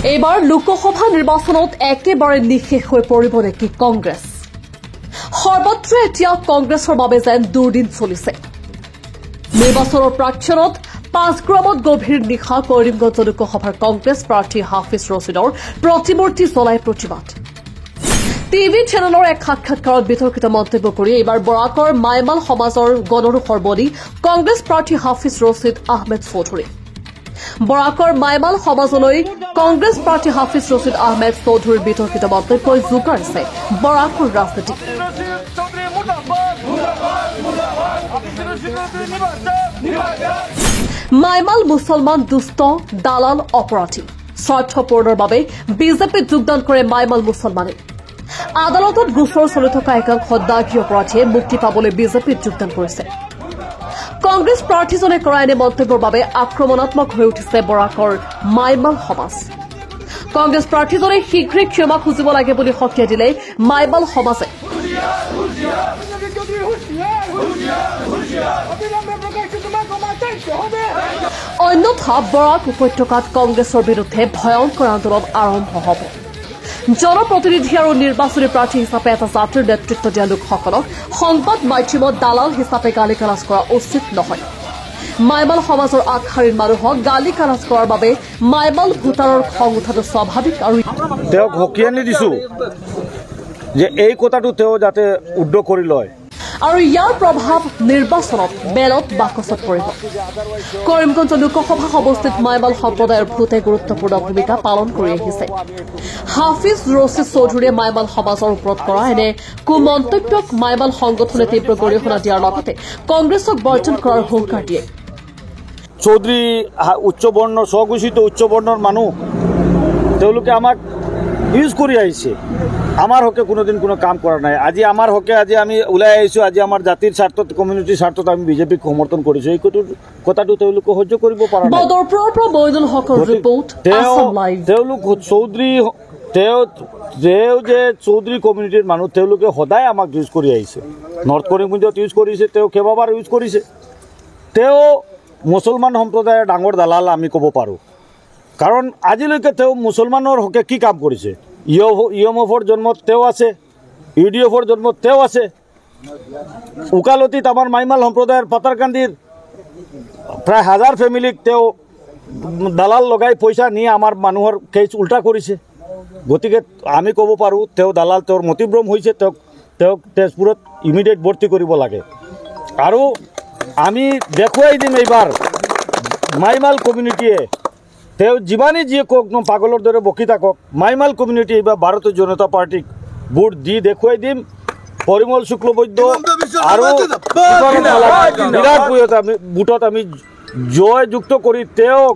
এইবাৰ লোকসভা নিৰ্বাচনত একেবাৰে নিশেষ হৈ পৰিব নেকি কংগ্ৰেছ? সৰ্বত্ৰ এতিয়া কংগ্ৰেছৰ বাবে যেন দুৰ্দিন চলিছে। নিৰ্বাচনৰ প্ৰাক্ষণত 5 গ্ৰামত গভীৰ নিশা কৰিমগঞ্জ লোকসভাৰ কংগ্ৰেছ প্ৰাৰ্থী হাফিজ ৰছিদৰ প্ৰতিমূৰ্তি জ্বলাই প্ৰতিবাদ। টিভি চেনেলৰ এক সাক্ষাৎকাৰত বিতৰ্কিত মন্তব্য কৰি এইবাৰ বৰাকৰ মাইমাল সমাজৰ গণৰোষৰ বলি কংগ্ৰেছ প্ৰাৰ্থী হাফিজ ৰছিদ আহমেদ চৌধুৰী। বৰাকৰ মাইমাল সমাজলৈ কংগ্ৰেছ প্ৰাৰ্থী হাফিজ ৰছিদ আহমেদ চৌধুৰীৰ বিতৰ্কিত মন্তব্যই জোকাৰিছে বৰাকৰ ৰাজনীতি। মাইমাল মুছলমান দুষ্ট দালাল অপৰাধী স্বাৰ্থপূৰণৰ বাবে বিজেপিত যোগদান কৰে মাইমাল মুছলমানে। আদালতত গোচৰ চলি থকা একাংশ দাগী অপৰাধীয়ে মুক্তি পাবলৈ বিজেপিত যোগদান কৰিছে। কংগ্ৰেছ প্ৰাৰ্থীজনে কৰা এনে মন্তব্যৰ বাবে আক্ৰমণাত্মক হৈ উঠিছে বৰাকৰ মাইমাল সমাজ। কংগ্ৰেছ প্ৰাৰ্থীজনে শীঘ্ৰে ক্ষমা খুজিব লাগে বুলি সকীয়াই দিলে মাইমাল সমাজে। অন্যথা বৰাক উপত্যকাত কংগ্ৰেছৰ বিৰুদ্ধে ভয়ংকৰ আন্দোলন আৰম্ভ হ'ব। জনপ্ৰতিনিধি আৰু নিৰ্বাচনী প্ৰাৰ্থী হিচাপে এটা জাতিৰ নেতৃত্ব দিয়া লোকসকলক সংবাদ মাধ্যমত দালাল হিচাপে গালি গালাজ কৰা উচিত নহয়। মাইমাল সমাজৰ আগশাৰীৰ মানুহক গালি গালাজ কৰাৰ বাবে মাইমাল ভোটাৰৰ খং উঠাটো স্বাভাৱিক আৰু তেওঁক সকীয়ানি দিছো যে এই কথাটো তেওঁ যাতে উদ্যোগ কৰি লয় আৰু ইয়াৰ প্ৰভাৱ নিৰ্বাচনত বেলত বাকচত পৰিব। কৰিমগঞ্জ লোকসভা সমষ্টিত মাইমাল সম্প্ৰদায়ৰ ভোটে গুৰুত্বপূৰ্ণ ভূমিকা পালন কৰি আহিছে। হাফিজ ৰছিদ চৌধুৰীয়ে মাইমাল সমাজৰ ওপৰত কৰা এনে কুমন্তব্যক মাইমাল সংগঠনে তীব্ৰ গৰিহণা দিয়াৰ লগতে কংগ্ৰেছক বৰ্জন কৰাৰ হুংকাৰ দিয়ে। চৌধুৰী উচ্চ বৰ্ণৰ স্বঘোষিত উচ্চ বৰ্ণৰ মানুহ তেওঁলোকে আমাক ইউজ কৰি আহিছে। আমাৰ হকে কোনোদিন কোনো কাম কৰা নাই। আজি আমাৰ হকে আজি আমি ওলাই আহিছোঁ। আজি আমাৰ জাতিৰ স্বাৰ্থত কমিউনিটিৰ স্বাৰ্থত আমি বিজেপিক সমৰ্থন কৰিছোঁ। এই কথাটো তেওঁলোকে সহ্য কৰিব পৰা নাই। তেওঁলোক চৌধুৰী তেওঁ যে চৌধুৰী কমিউনিটিৰ মানুহ তেওঁলোকে সদায় আমাক ইউজ কৰি আহিছে। নৰ্থ কৰিমগঞ্জত ইউজ কৰিছে, তেওঁ কেইবাবাৰ ইউজ কৰিছে। তেওঁ মুছলমান সম্প্ৰদায়ৰ ডাঙৰ দালাল আমি ক'ব পাৰোঁ। কাৰণ আজিলৈকে তেওঁ মুছলমানৰ হকে কি কাম কৰিছে? ইএমএফৰ জন্মত তেওঁ আছে, ইউডিএফৰ জন্মত তেওঁ আছে। উকালতিত আমাৰ মাইমাল সম্প্ৰদায়ৰ পাতাৰকান্দিৰ প্ৰায় 1000 ফেমিলিক তেওঁ দালাল লগাই পইচা নি আমাৰ মানুহৰ কেছ উল্টা কৰিছে। গতিকে আমি ক'ব পাৰোঁ তেওঁ দালাল, তেওঁৰ মতিভ্ৰম হৈছে। তেওঁক তেজপুৰত ইমিডিয়েট ভৰ্তি কৰিব লাগে। আৰু আমি দেখুৱাই দিম এইবাৰ মাইমাল কমিউনিটিয়ে তেওঁ যিমানেই যিয়ে কওক ন পাগলৰ দৰে বকি থাকক, মাইমাল কমিউনিটি এইবাৰ ভাৰতীয় জনতা পাৰ্টিক ভোট দি দেখুৱাই দিম। পৰিমল শুক্লবৈদ্য আৰু বিৰাট ভোটত আমি জয়যুক্ত কৰি তেওঁক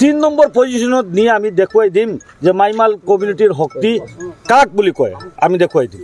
3 নম্বৰ পজিশ্যনত নি আমি দেখুৱাই দিম যে মাইমাল কমিউনিটিৰ শক্তি কাক বুলি কয় আমি দেখুৱাই দিম।